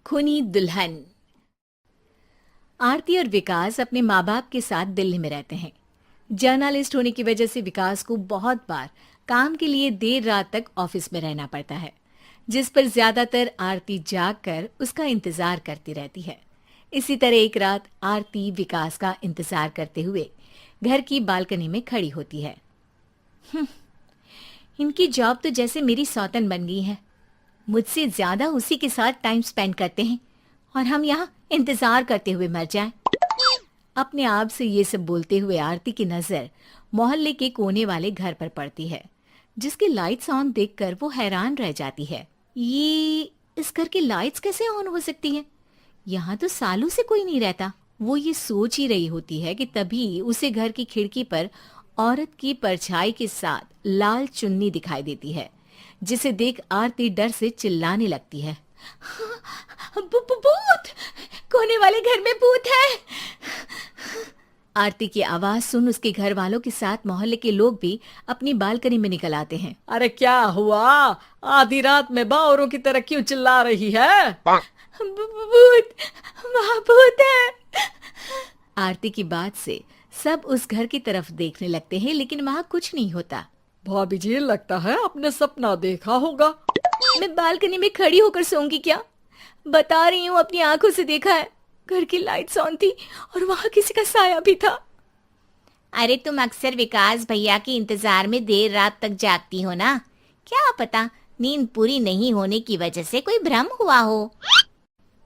खूनी दुल्हन। आरती और विकास अपने माँ बाप के साथ दिल्ली में रहते हैं। जर्नलिस्ट होने की वजह से विकास को बहुत बार काम के लिए देर रात तक ऑफिस में रहना पड़ता है, जिस पर ज्यादातर आरती जाग कर उसका इंतजार करती रहती है। इसी तरह एक रात आरती विकास का इंतजार करते हुए घर की बालकनी में खड़ी होती है। इनकी जॉब तो जैसे मेरी सौतन बन गई है। मुझसे ज्यादा उसी के साथ टाइम स्पेंड करते हैं और हम यहाँ इंतजार करते हुए मर जाएं। अपने आप से ये सब बोलते हुए आरती की नजर मोहल्ले के कोने वाले घर पर पड़ती है, जिसकी लाइट्स ऑन देखकर वो हैरान रह जाती है। ये इस घर की लाइट्स कैसे ऑन हो सकती हैं? यहाँ तो सालों से कोई नहीं रहता। वो ये सोच ही रही होती है कि तभी उसे घर की खिड़की पर औरत की परछाई के साथ लाल चुन्नी दिखाई देती है, जिसे देख आरती डर से चिल्लाने लगती है। भूत! कोने वाले घर में भूत है! आरती की आवाज सुन उसके घर वालों के साथ मोहल्ले के लोग भी अपनी बालकनी में निकल आते हैं। अरे क्या हुआ? आधी रात में बावरों की तरह क्यों चिल्ला रही है? भूत! वहाँ भूत है! आरती की बात से सब उस घर की तरफ देखने लगते हैं, लेकिन वहाँ कुछ नहीं होता। भाभी जी, लगता है आपने सपना देखा होगा। मैं बालकनी में खड़ी होकर सोऊंगी क्या? बता रही हूँ, अपनी आंखों से देखा है। घर की लाइट्स ऑन थी और वहाँ किसी का साया भी था। अरे तुम अक्सर विकास भैया के इंतजार में देर रात तक जागती हो ना? क्या पता नींद पूरी नहीं होने की वजह से कोई भ्रम हुआ हो।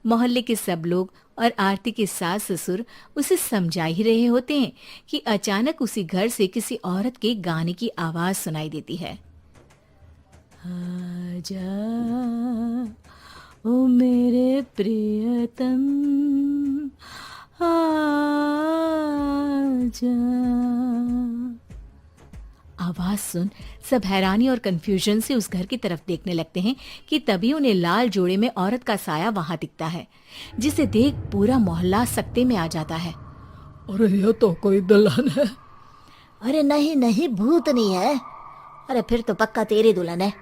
मोहल्ले के सब लोग और आरती के सास ससुर उसे समझा ही रहे होते हैं कि अचानक उसी घर से किसी औरत के गाने की आवाज सुनाई देती है। आजा ओ मेरे प्रियतम, आजा। आवाज सुन सब हैरानी और कंफ्यूजन से उस घर की तरफ देखने लगते हैं कि तभी उन्हें लाल जोड़े में औरत का साया वहां दिखता है, जिसे देख पूरा मोहल्ला सकते में आ जाता है। अरे ये तो कोई दुल्हन है। अरे नहीं नहीं, भूत नहीं है। अरे फिर तो पक्का तेरी दुल्हन है।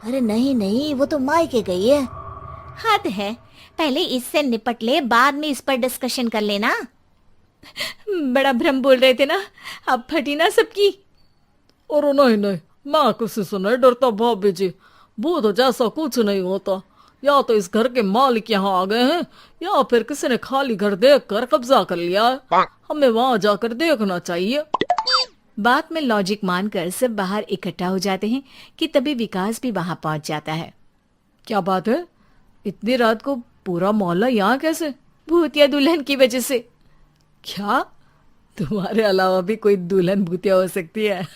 अरे नहीं नहीं, वो तो मायके गई है। हद है, पहले इससे निपट ले, बाद में इस पर डिस्कशन कर लेना। बड़ा भ्रम बोल रहे थे ना, अब फटी ना सबकी। और नहीं नहीं, मैं किसी से नहीं डरता भाभी जी। भूत जैसा कुछ नहीं होता। या तो इस घर के मालिक यहाँ आ गए हैं, या फिर किसी ने खाली घर देख कर कब्जा कर लिया है। हमें वहां जाकर देखना चाहिए। बात में लॉजिक मानकर सब बाहर इकट्ठा हो जाते हैं कि तभी विकास भी वहां पहुंच जाता है। क्या बात है? इतनी रात को पूरा मोहल्ला यहाँ कैसे? भूतिया दुल्हन की वजह से। क्या तुम्हारे अलावा भी कोई दुल्हन भूतिया हो सकती है?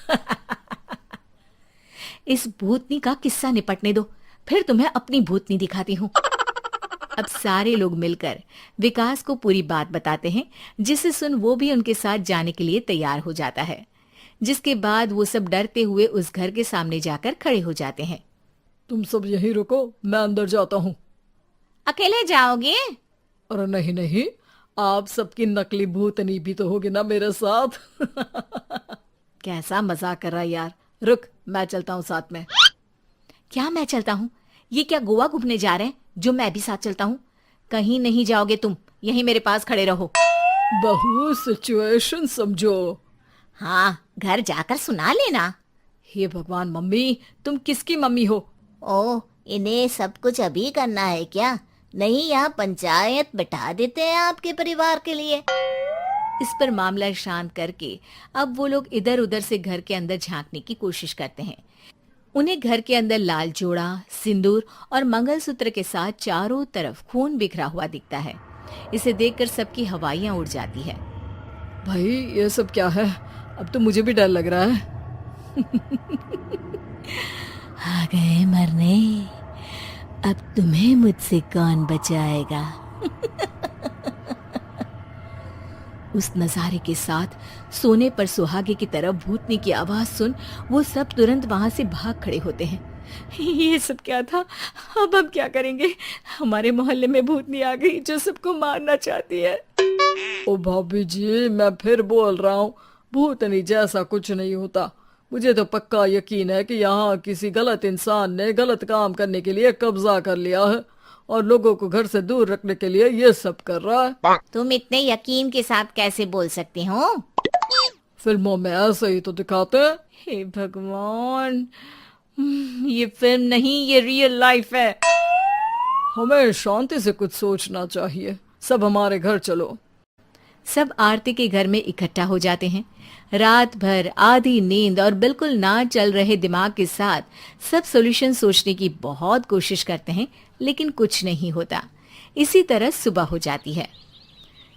इस भूतनी का किस्सा निपटने दो, फिर तुम्हें अपनी भूतनी दिखाती हूँ। अब सारे लोग मिलकर विकास को पूरी बात बताते हैं, जिसे सुन वो भी उनके साथ जाने के लिए तैयार हो जाता है। जिसके बाद वो सब डरते हुए उस घर के सामने जाकर खड़े हो जाते हैं। तुम सब यहीं रुको, मैं अंदर जाता हूँ। अकेले जाओगे? अरे नहीं नहीं, आप सबकी नकली भूतनी भी तो होगी ना मेरे साथ। कैसा मजाक कर रहा है यार। रुक, मैं चलता हूँ साथ में। क्या मैं चलता हूँ? ये क्या गोवा घूमने जा रहे हैं जो मैं भी साथ चलता हूँ? कहीं नहीं जाओगे तुम, यहीं मेरे पास खड़े रहो। बहू, सिचुएशन समझो। हाँ, घर जाकर सुना लेना। हे भगवान, मम्मी तुम किसकी मम्मी हो? ओ, इन्हें सब कुछ अभी करना है क्या? नहीं, यहाँ पंचायत बिठा देते हैं आपके परिवार के लिए। इस पर मामला शांत करके अब वो लोग इधर उधर से घर के अंदर झांकने की कोशिश करते हैं। उन्हें घर के अंदर लाल जोड़ा, सिंदूर और मंगलसूत्र के साथ चारों तरफ खून बिखरा हुआ दिखता है। इसे देखकर सबकी हवाइयां उड़ जाती है। भाई ये सब क्या है? अब तो मुझे भी डर लग रहा है। आ गए मरने, अब तुम्हें मुझसे कौन बचाएगा? उस नजारे के साथ सोने पर सुहागे की तरफ भूतनी की आवाज सुन वो सब तुरंत वहां से भाग खड़े होते हैं। ये सब क्या था? अब हम क्या करेंगे? हमारे मोहल्ले में भूतनी आ गई जो सबको मारना चाहती है। ओ भाभी जी, मैं फिर बोल रहा हूँ, भूतनी जैसा कुछ नहीं होता। मुझे तो पक्का यकीन है कि यहाँ किसी गलत इंसान ने गलत काम करने के लिए कब्जा कर लिया है और लोगों को घर से दूर रखने के लिए ये सब कर रहा है। तुम इतने यकीन के साथ कैसे बोल सकते हो? फिल्मों में ऐसे ही तो दिखाते हैं। हे भगवान, ये फिल्म नहीं, ये रियल लाइफ है। हमें शांति से कुछ सोचना चाहिए। सब हमारे घर चलो। सब आरती के घर में इकट्ठा हो जाते हैं। रात भर आधी नींद और बिल्कुल ना चल रहे दिमाग के साथ सब सॉल्यूशन सोचने की बहुत कोशिश करते हैं, लेकिन कुछ नहीं होता। इसी तरह सुबह हो जाती है।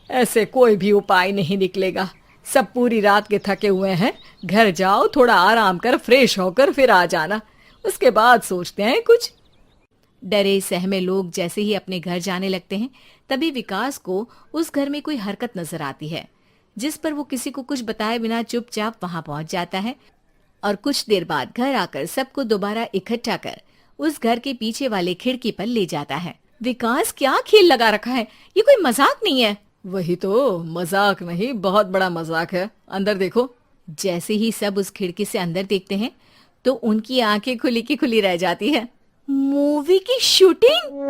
ऐसे कोई भी उपाय नहीं निकलेगा। सब पूरी रात के थके हुए हैं। घर जाओ, थोड़ा आराम कर, फ्रेश होकर फिर आ जाना। उसके बाद सोचते हैं कुछ। डरे सहमे लोग जैसे ही अपने घर जाने लगते हैं, तभी विकास को उस घर में कोई हरकत नजर आती है, जिस पर वो किसी को कुछ बताए बिना चुपचाप वहां पहुंच जाता है और कुछ देर बाद घर आकर सबको दोबारा इकट्ठा कर उस घर के पीछे वाले खिड़की पर ले जाता है। विकास, क्या खेल लगा रखा है? ये कोई मजाक नहीं है। वही तो, मजाक नहीं, बहुत बड़ा मजाक है। अंदर देखो। जैसे ही सब उस खिड़की से अंदर देखते हैं तो उनकी आंखें खुली की खुली रह जाती है। मूवी की शूटिंग!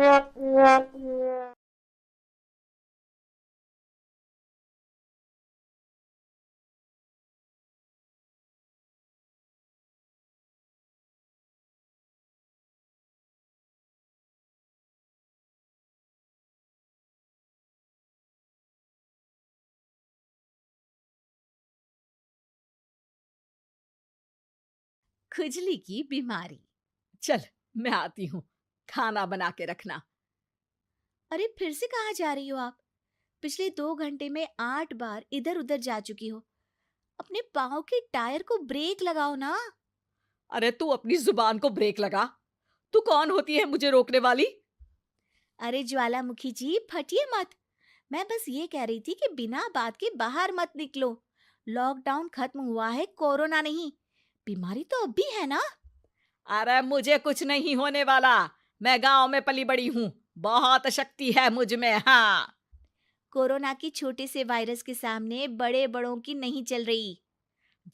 खुजली की बीमारी। चल, मैं आती हूँ। खाना बना के रखना। अरे, फिर से कहाँ जा रही हो आप? पिछले 2 घंटे में 8 बार इधर उधर जा चुकी हो। अपने पाँव के टायर को ब्रेक लगाओ ना। अरे तू अपनी जुबान को ब्रेक लगा। तू कौन होती है मुझे रोकने वाली? अरे ज्वालामुखी जी, फटिए मत। मैं बस ये कह रही थी कि बिना बात के बाहर मत निकलो। लॉकडाउन खत्म हुआ है, कोरोना नहीं। बीमारी तो अब भी है ना। अरे मुझे कुछ नहीं होने वाला। मैं गांव में पली बड़ी हूँ। बहुत शक्ति है मुझ में। हाँ, कोरोना की छोटे से वायरस के सामने बड़े बड़ों की नहीं चल रही।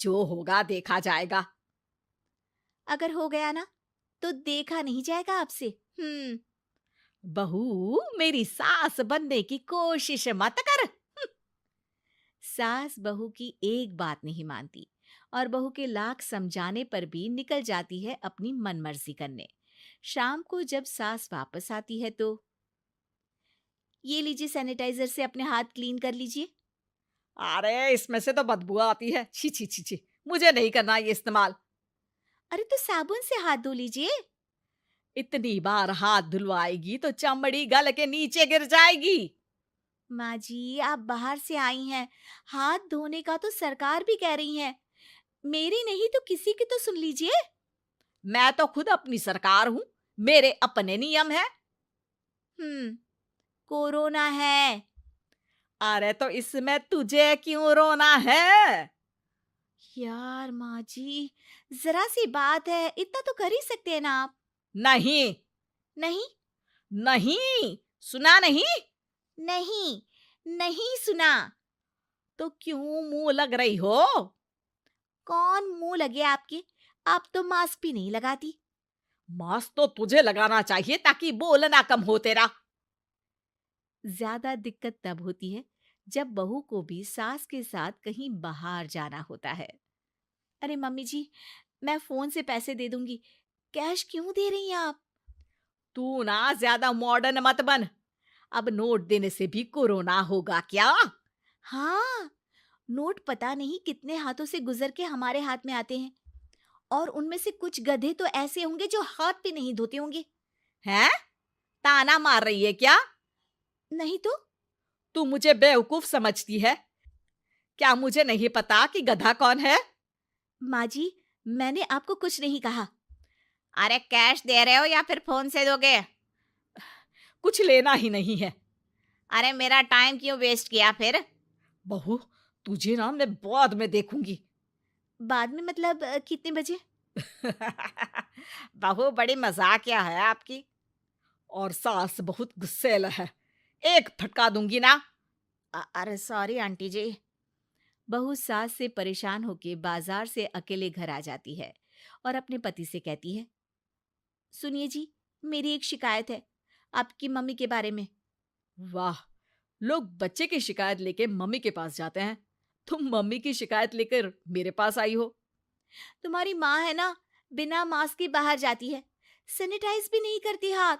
जो होगा देखा जाएगा। अगर हो गया ना तो देखा नहीं जाएगा आपसे। बहू, मेरी सास बनने की कोशिश मत कर। सास बहू की एक बात नहीं मानती और बहू के लाख समझाने पर भी निकल जाती है अपनी मनमर्जी करने। शाम को जब सास वापस आती है तो, ये लीजिए, सैनिटाइजर से अपने हाथ क्लीन कर लीजिए। अरे इसमें से तो बदबू आती है। छी छी छी छी, मुझे नहीं करना ये इस्तेमाल। अरे तो साबुन से हाथ धो लीजिए। इतनी बार हाथ धुलवाएगी तो चमड़ी गल के नीचे गिर जाएगी। माँ जी, आप बाहर से आई हैं, हाथ धोने का तो सरकार भी कह रही है। मेरी नहीं तो किसी की तो सुन लीजिए। मैं तो खुद अपनी सरकार हूँ। मेरे अपने नियम है। कोरोना है। अरे तो इसमें तुझे क्यों रोना है? यार माँ जी, जरा सी बात है, इतना तो कर ही सकते हैं ना आप। नहीं नहीं नहीं, सुना नहीं? नहीं नहीं सुना। तो क्यों मुंह लग रही हो? कौन मुंह लगे आपके? आप तो मास्क भी नहीं लगाती। मास्क तो तुझे लगाना चाहिए ताकि बोलना कम हो तेरा। ज्यादा दिक्कत तब होती है जब बहू को भी सास के साथ कहीं बाहर जाना होता है। अरे मम्मी जी, मैं फोन से पैसे दे दूंगी, कैश क्यों दे रही हैं आप? तू ना ज्यादा मॉडर्न मत बन। अब नोट देने से भी कोरोना होगा क्या? हाँ, नोट पता नहीं कितने हाथों से गुजर के हमारे हाथ में आते हैं, और उनमें से कुछ गधे तो ऐसे होंगे जो हाथ भी नहीं धोते होंगे। हैं? ताना मार रही है क्या? नहीं तो। तू मुझे बेवकूफ समझती है क्या? मुझे नहीं पता कि गधा कौन है? माँ जी, मैंने आपको कुछ नहीं कहा। अरे कैश दे रहे हो या फिर फोन से दोगे? कुछ लेना ही नहीं है। अरे मेरा टाइम क्यों वेस्ट किया फिर? बहू, तुझे ना मैं बाद में देखूंगी। बाद में मतलब कितने बजे? बहू बड़ी मजाकिया है आपकी। और सास बहुत गुस्सेल है। एक फटका दूंगी ना। अरे सॉरी आंटी जी। बहू सास से परेशान होके बाजार से अकेले घर आ जाती है और अपने पति से कहती है, सुनिए जी, मेरी एक शिकायत है। आपकी मम्मी के बारे में। वाह, लोग बच्चे की शिकायत लेके मम्मी के पास जाते हैं, तुम मम्मी की शिकायत लेकर मेरे पास आई हो। तुम्हारी माँ है ना, बिना मास्क के बाहर जाती है, सैनिटाइज भी नहीं करती हाथ,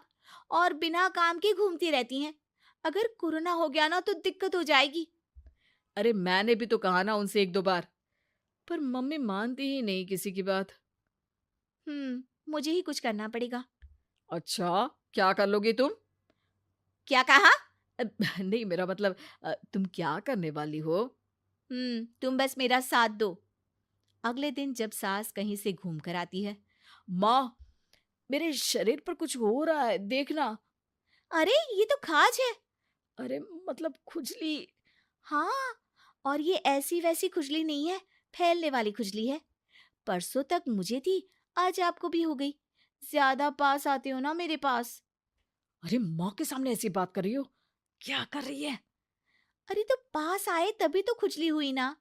और बिना काम के घूमती रहती हैं। अगर कोरोना हो गया ना तो दिक्कत हो जाएगी। अरे मैंने भी तो कहा ना उनसे एक दो बार, पर मम्मी मानती ही नहीं किसी की बात। मुझे ही कुछ करना पड़ेगा। अच्छा, क्या कर लोगी तुम? क्या कहा? नहीं, मेरा मतलब तुम क्या करने वाली हो? तुम बस मेरा साथ दो। अगले दिन जब सास कहीं से घूम कर आती है। माँ, मेरे शरीर पर कुछ हो रहा है, देखना। अरे ये तो खाज है। अरे मतलब खुजली। हाँ, और ये ऐसी वैसी खुजली नहीं है, फैलने वाली खुजली है। परसों तक मुझे थी, आज आपको भी हो गई। ज्यादा पास आते हो ना मेरे पास। अरे माँ के सामने ऐसी बात कर रही हो? क्या कर रही है? अरे तो पास आए तभी तो खुजली हुई ना।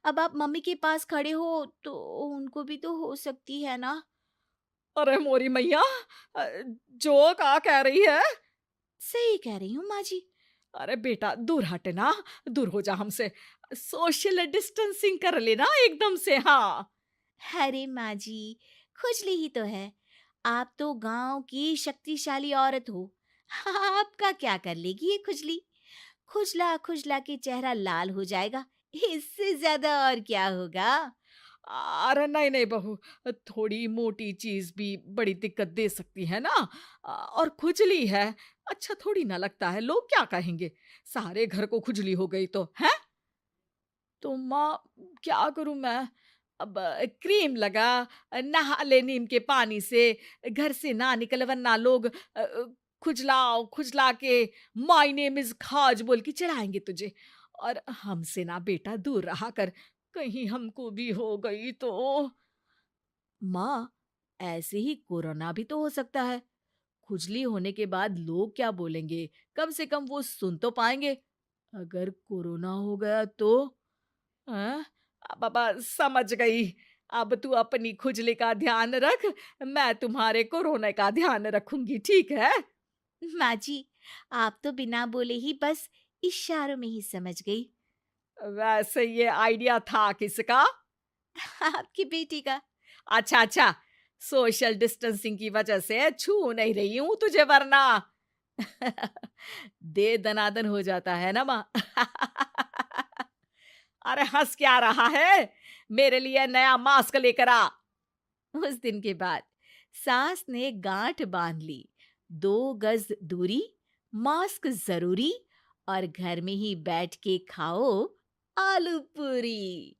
अब आप मम्मी के पास खड़े हो तो उनको भी तो हो सकती है ना। अरे मोरी मैया, जो का कह रही है? सही कह रही हूँ माँ जी। अरे बेटा, दूर हटे ना, दूर हो जा हमसे। सोशल डिस्टेंसिंग कर लेना एकदम से। हाँ, अरे माँ जी, खुजली ही तो है। आप तो गांव की शक्तिशाली औरत हो। आपका क्या कर लेगी ये खुजली? खुजला खुजला के चेहरा लाल हो जाएगा, इससे ज्यादा और क्या होगा? अरे नहीं नहीं बहू, थोड़ी मोटी चीज भी बड़ी दिक्कत दे सकती है ना। और खुजली है, अच्छा थोड़ी ना लगता है, लोग क्या कहेंगे? सारे घर को खुजली हो गई तो है। तो माँ, क्या करूं मैं? अब क्रीम लगा, नहा ले नीम के पानी से, घर से ना निकल वरना लोग खुजलाओ खुजला के माय नेम इज खाज बोल के चढ़ाएंगे तुझे। और हमसे ना बेटा दूर रहा कर, कहीं हमको भी हो गई तो। माँ, ऐसे ही कोरोना भी तो हो सकता है। खुजली होने के बाद लोग क्या बोलेंगे, कम से कम वो सुन तो पाएंगे। अगर कोरोना हो गया तो? हाँ, बाबा समझ गई। अब तू अपनी खुजली का ध्यान रख, मैं तुम्हारे कोरोना का ध्यान रखूंगी, ठीक है? माँ जी, आप तो बिना बोले ही बस इशारों में ही समझ गई। वैसे ये आइडिया था किसका? आपकी बेटी का। अच्छा अच्छा, सोशल डिस्टेंसिंग की वजह से छू नहीं रही हूं तुझे वरना। दे दनादन हो जाता है ना माँ। अरे हंस क्या रहा है? मेरे लिए नया मास्क लेकर आ। उस दिन के बाद सास ने गांठ बांध ली। 2 गज दूरी, मास्क जरूरी, और घर में ही बैठ के खाओ आलू पूरी।